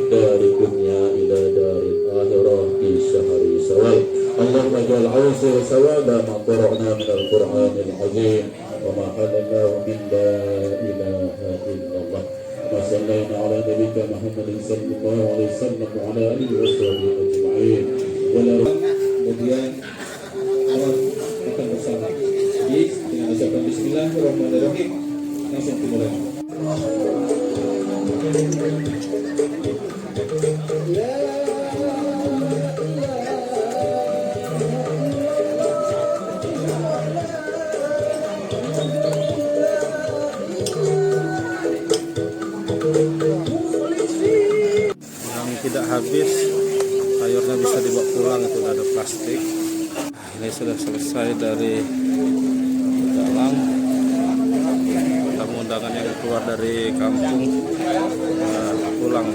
dari dunia ila dari akhirah di syahri sawal. Allahumma ja'al awsir sawada ma qara'na min al-Qur'an al-azim wa ma halallahu min la ilaha illallah. Wa sallallahu ala nabiyyina Muhammadin sallallahu alaihi wasallam wa ala alihi wa sahbihi ajma'in. Kemudian awal akan bersama. Jadi dengan ucapan bismillahirrahmanirrahim langsung dimulai. Tidak habis, sayurnya bisa dibawa pulang, itu ada plastik. Ini sudah selesai dari dalam. Tamu-undangan yang keluar dari kampung pulang.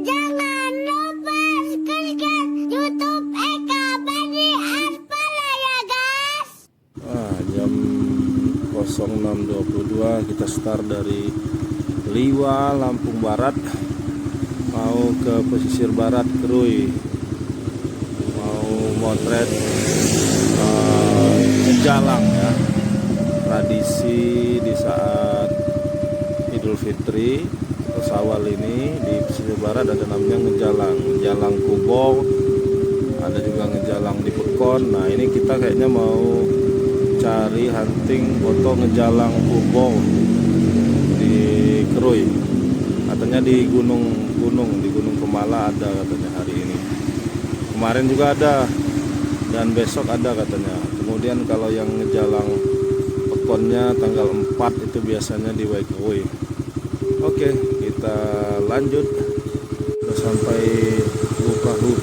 Jangan lupa subscribe YouTube Eka Bani Aspala ya guys. Jam 06.22 kita start dari Liwa, Lampung Barat, mau ke pesisir barat Krui, mau motret ngejalang ya, tradisi di saat Idul Fitri atau Syawal ini. Di pesisir barat ada namanya ngejalang Kubong, ada juga ngejalang di Pekon. Nah ini kita kayaknya mau cari hunting foto ngejalang Kubong di Krui, katanya di Gunung Kemala ada katanya hari ini. Kemarin juga ada dan besok ada katanya. Kemudian kalau yang ngejalang Pekonnya tanggal 4 itu biasanya di Waikoi. Oke, kita lanjut. Sudah sampai Bukahu.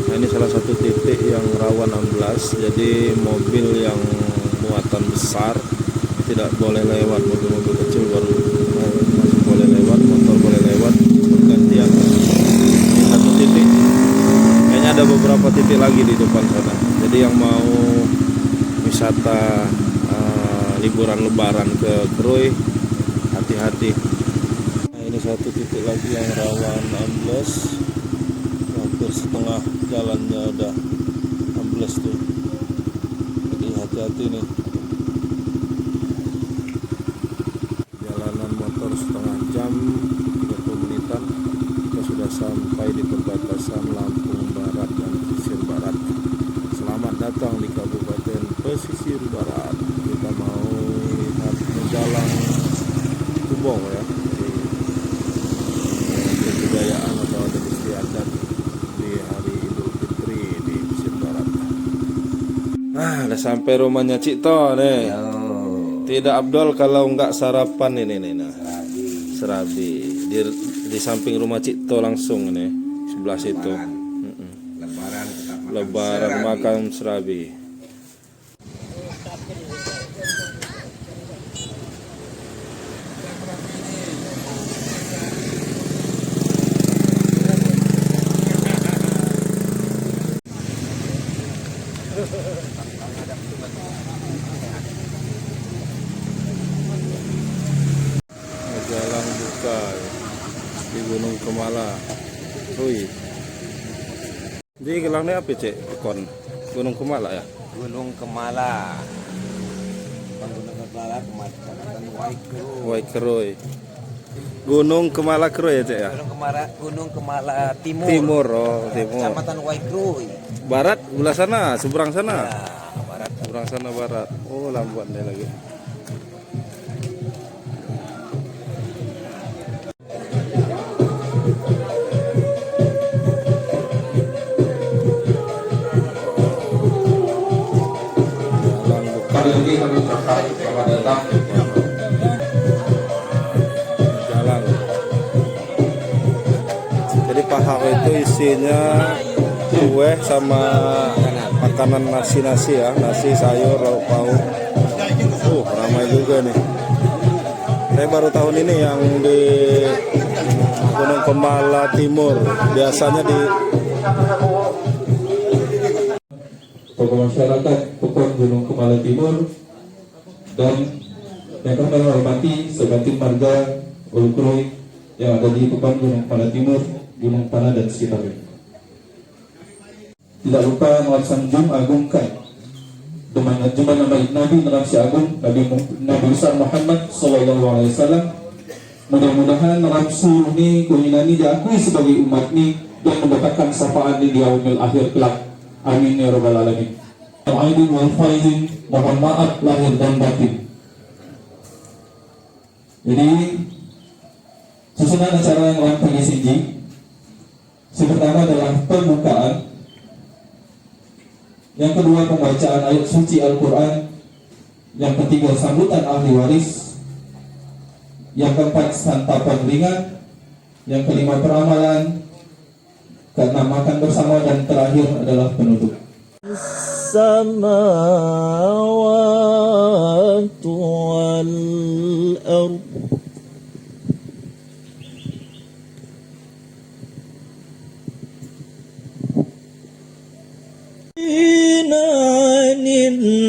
Nah, ini salah satu titik yang rawan amblas. Jadi mobil yang muatan besar tidak boleh lewat, mobil-mobil kecil baru masih boleh lewat, motor boleh lewat bergantian. Ini satu titik, kayaknya ada beberapa titik lagi di depan sana. Jadi yang mau wisata liburan lebaran ke Krui, hati-hati. Nah, ini satu titik lagi yang rawan ambles, hampir setengah jalannya udah ambles tuh, jadi hati-hati nih. Setengah jam 30 menitan kita sudah sampai di perbatasan Lampung Barat dan Pesisir Barat. Selamat datang di Kabupaten Pesisir Barat. Kita mau lihat ngejalang Kubong ya, jadi kebudayaan atau adat istiadat di hari Idul Fitri di Pesisir Barat. Udah sampai rumahnya Cik To nih. Tidak Abdul kalau nggak sarapan ini nih. Nah. Serabi di samping rumah Cik To langsung nih, sebelah situ. Lebaran makan serabi. Jalan buka di Gunung Kemala, Krui. Jadi gelangnya apa cek? Kon Gunung Kemala ya? Gunung Kemala. Gunung Kemala Kecamatan Waikroy. Gunung Kemala Krui ya cek ya? Gunung Kemala Timur. Timur, oh timur. Kecamatan Waikroy. Barat, belah sana, seberang sana. Ya, barat. Seberang sana barat. Oh lambat nih lagi. Kali ini kami ucapkan selamat datang. Jalan. Jadi paha itu isinya kue sama makanan nasi ya, nasi sayur lauk pauk. Ramai juga nih. Saya baru tahun ini yang di Gunung Kemala Timur. Biasanya di Tokoh masyarakat Pekon Gunung Kemala Timur dan yang kami hormati sebatin marga Waikroy yang ada di Kupang, Gunung Pana Timur, Gunung Pana dan sekitarnya. Tidak lupa melaksanakan Jum agungkan Jumat Nabi Nabi Agung Nabi besar Muhammad Sallallahu Alaihi Wasallam. Mudah-mudahan nafsu ini keinginan ini diakui sebagai umat ini dan mendapatkan syafaat di yaumil akhir kelak. Amin ya rabbal alamin. Al-aidin wal faizin, mohon maaf lahir dan batin. Jadi susunan acara yang rampung sini, yang pertama adalah pembukaan, yang kedua pembacaan ayat suci Al-Quran, yang ketiga sambutan ahli waris, yang keempat santapan ringan, yang kelima peramalan, keenam makan bersama, dan terakhir adalah penutup. السماوات والأرض عن الناس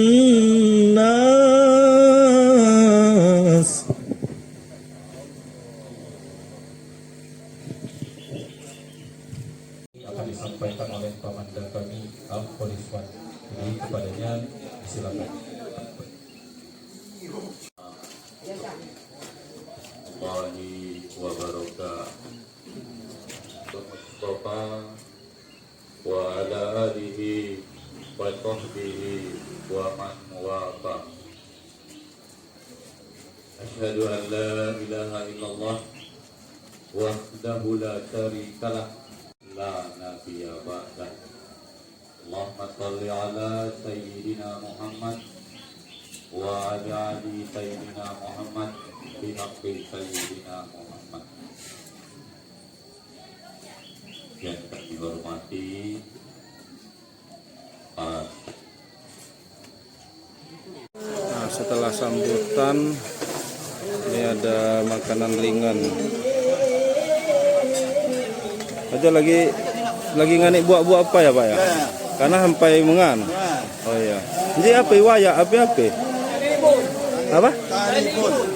akan disampaikan oleh komandan kami Al-Poliswan. Jadi kepadanya silakan. Allahi wa barakatuh. Mustafa wa ala alihi wa sahbihi wa man wafa. Asyhadu an la ilaha illallah wahdahu la syarikalah la nabiyya ba'dah. Allahumma salli ala sayyidina Muhammad wa ala ali sayyidina Muhammad bi haqqi sayyidina Muhammad. Yang kami hormati Nah, setelah sambutan ini ada makanan ringan. Aja lagi nganik buat apa ya Pak ya? Karena sampai mengan. Oh iya. Jadi apa waya? Apa? Apa?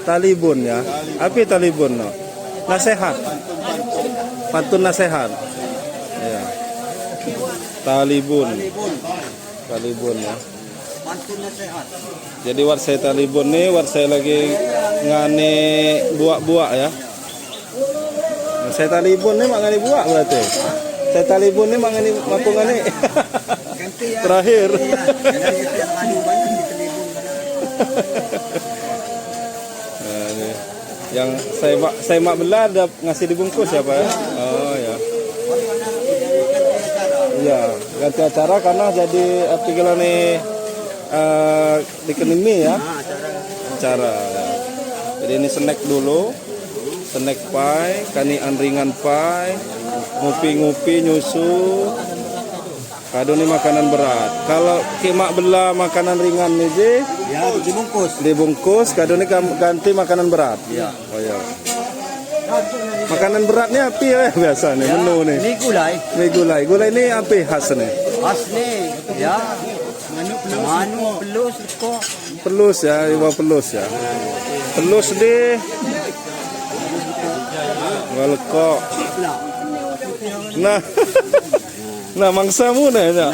Talibun ya. Apa talibun no? Nasihat. Pantun nasihat. Ya. Talibun ya. Pantun nasihat. Jadi war saya talibun nih, war saya lagi ngane buak-buak ya. Nah, saya talibun nih mak ngane buak berarti. Saya talibun nih mak ngane mampu ngane. Terakhir. Nah, ini. Yang saya mak belah ada ngasih dibungkus ya Pak ya. Oh ya. Iya, ganti acara karena jadi artikel nih dikenimi ya. Acara. Ya. Jadi ini snack dulu. Snack pie, kanian ringan pie, ngopi-ngopi nyusu. Kado ini makanan berat. Kalau kimak belah makanan ringan nih Ji, Ya, dibungkus. Kado ini ganti makanan berat. Ya. Oh ya. Makanan beratnya apa ya biasa nih menu nih? Ini gulai. Ini gulai. Gulai ini apa khas nih? Asli. Ya. Manu pelus kok. Pelus ya, iwa pelus ya. Pelus deh. Walkok. Nah, mangsamu nah. Iya.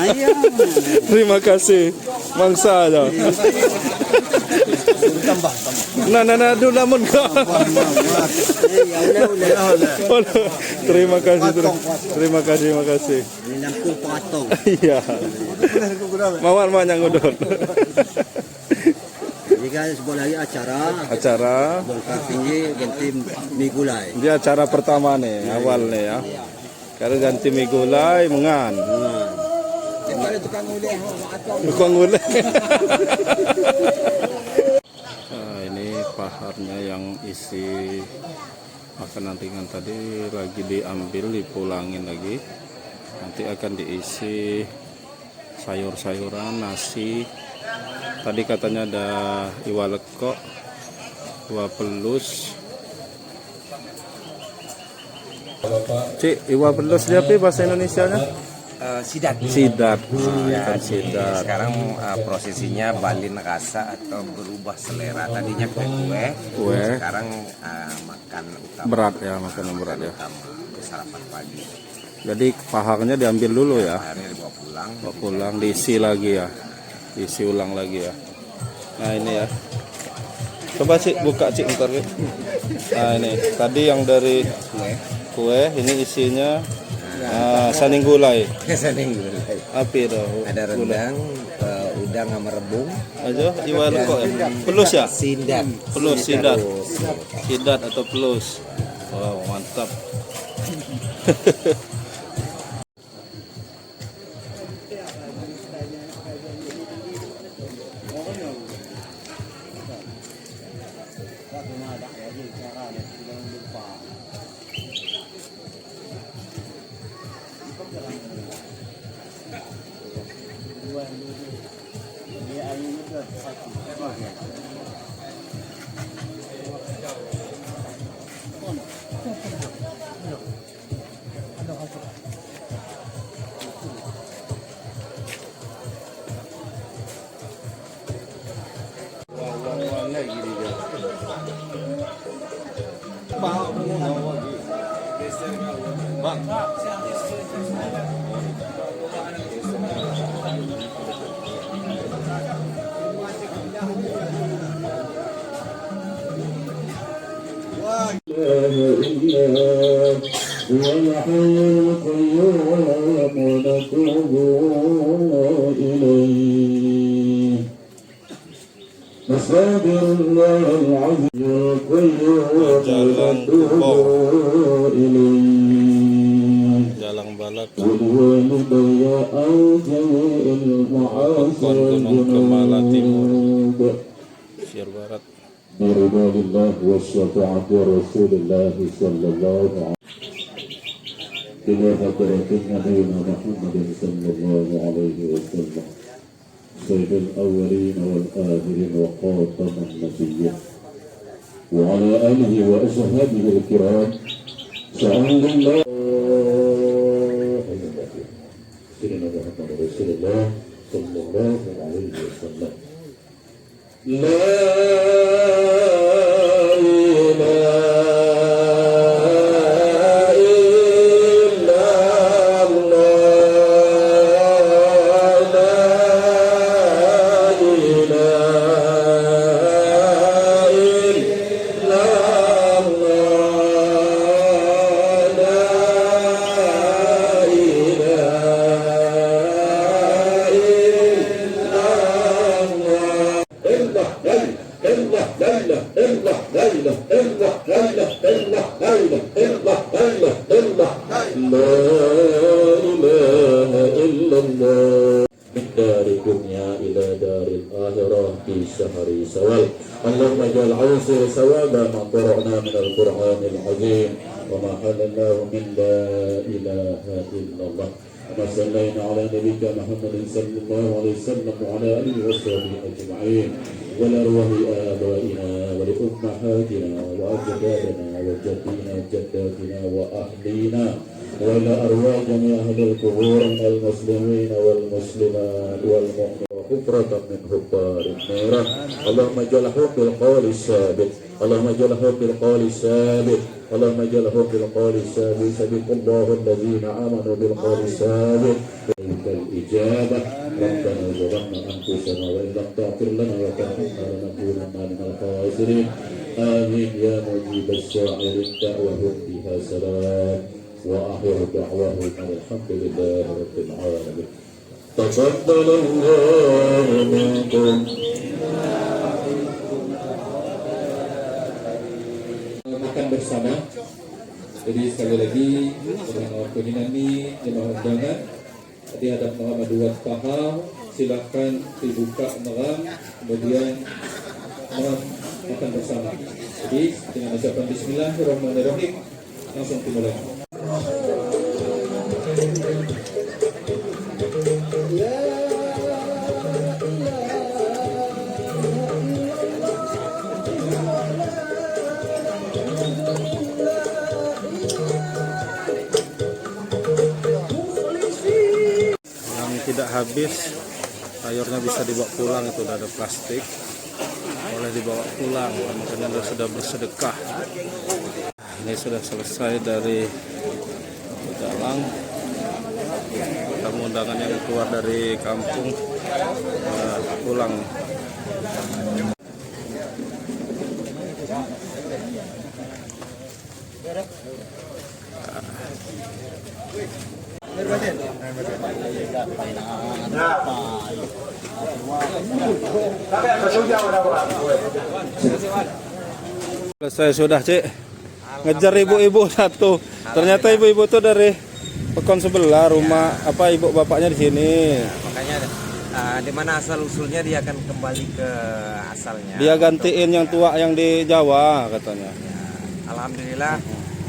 Terima kasih. Mangsa aja. Tambah. Nah, dulu namun kau. Terima kasih. Ini nampu patong. Iya. Mawar yang udut. Ini kan sebuah lagi Acara. bongkar tinggi ganti mie gulai. Dia acara pertama nih, awal nih ya. Karena ganti mie gulai mengan. Tukang gulai. Nah, ini paharnya yang isi makanan ringan tadi lagi diambil, dipulangin lagi. Nanti akan diisi sayur-sayuran, nasi. Tadi katanya ada iwa lekok, iwa pelus. Cik, iwa pelus dia apa bahasa Indonesianya? sidat. Sidat. Ya, Ikan sidat. sekarang prosesinya balin rasa atau berubah selera. Tadinya kue, Kue. sekarang makan utama. Berat ya, makanan berat ya. Utama sarapan pagi. Jadi pahanya diambil dulu ya. Akhirnya dibawa pulang. Bawa pulang diisi lagi ya. Diisi ulang lagi ya. Nah ini ya. Coba Cik buka Cik ntar ya. Nah ini tadi yang dari kue ini isinya saning gulai. Saning gulai. Api dah. Ada rendang, udang sama rebung. Aja gimana kok ya? Pelus ya? Sidat. Pelus sidat. Sidat atau pelus. Wow, mantap. Bang. Jalan Balat Gunung Kemala Timur Mesir Barat. برضا الله والشفاعة رسول الله صلى الله عليه وسلم إلى حضرة نبينا محمد صلى الله عليه وسلم سيد الأولين والآخرين وخاتم النبيين وعلى آله وأصحابه الكرام صلى الله سيدنا محمد رسول الله صلى الله عليه وسلم لا شهر سوال اللهم اجعل عوصر ثوابا ما قرأنا من القرآن العظيم وما حللناه من لا إله إلا الله وما صلينا على نبيك محمد صلى الله عليه وسلم وعلى آله وصحبه أجمعين ولأرواح آبائنا ولأمهاتنا وأجدادنا وجدينا وجداتنا وأهلينا وإلى أرواح جميع أهل القبور المسلمين والمسلمات والمؤمنين وحفرة من حفار النيران اللهم اجعلهم بالقول الثابت اللهم اجعلهم بالقول الثابت اللهم اجعلهم بالقول الثابت سبق الله الذين آمنوا بالقول الثابت الإجابة ربنا ظلمنا أنفسنا وإن لم تغفر لنا وترحمنا لنكونن من الخاسرين آمين يا مجيب السائر دعوهم فيها سلام وآخر دعواهم الحمد لله رب العالمين تقبل الله منكم makan bersama. Jadi sekali lagi dengan waktu ini jemaah undangan tadi ada Muhammad Duat Paham, silakan dibuka malam kemudian malam makan bersama. Jadi dengan ucapan Bismillahirrahmanirrahim langsung dimulai. habis, sayurnya bisa dibawa pulang. Itu udah ada plastik, boleh dibawa pulang, makanya sudah bersedekah. Ini sudah selesai dari Jalang. Tamu undangan yang keluar dari kampung pulang. Selesai sudah, Cik. Ngejar ibu-ibu satu. Ternyata ibu-ibu tuh dari Pekon sebelah rumah apa ibu bapaknya di sini. Makanya di mana asal usulnya dia akan kembali ke asalnya. Dia gantiin yang tua yang di Jawa katanya. Alhamdulillah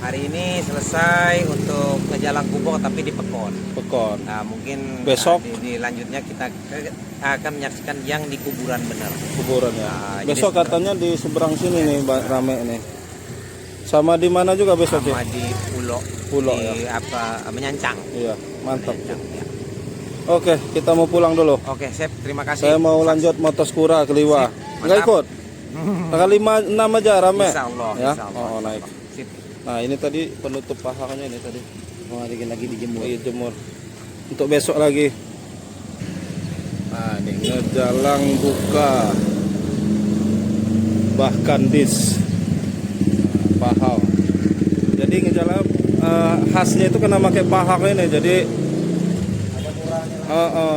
hari ini selesai untuk ngejalang kubur tapi di Pekon. Pekon. Nah, mungkin Besok? di lanjutnya kita akan menyaksikan yang di kuburan benar. Kuburan ya. Nah, Besok jadi katanya di seberang sini nih rame nih. Sama di mana juga besok sama ya? di Pulau di ya. Menyancang. Iya, mantap. Menyancang, ya. Oke, kita mau pulang dulu. Oke, Sep, terima kasih. Saya mau lanjut Motoskura ke Liwa. Sip, Enggak mantap. ikut? Tanggal 5 6 aja rame. Insya Allah, Ya. insya Allah. Oh, naik. Sip. Nah, ini tadi penutup pahanya ini tadi. Oh, lagi dijemur. Lagi jemur. Untuk besok lagi. Nah, ini ngejalang buka. Bahkan dis paha. Jadi ngejalang khasnya itu kena pakai paha ini. Jadi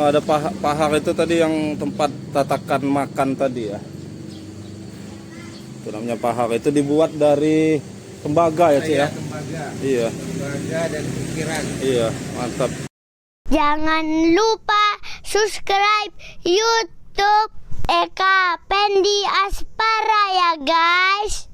ada paha itu tadi yang tempat tatakan makan tadi ya. Itu namanya paha. Itu dibuat dari tembaga ya, Cik ya? Tembaga. Iya. Tembaga dan pikiran. Iya, mantap. Jangan lupa subscribe YouTube Eka Pendi Aspara ya guys.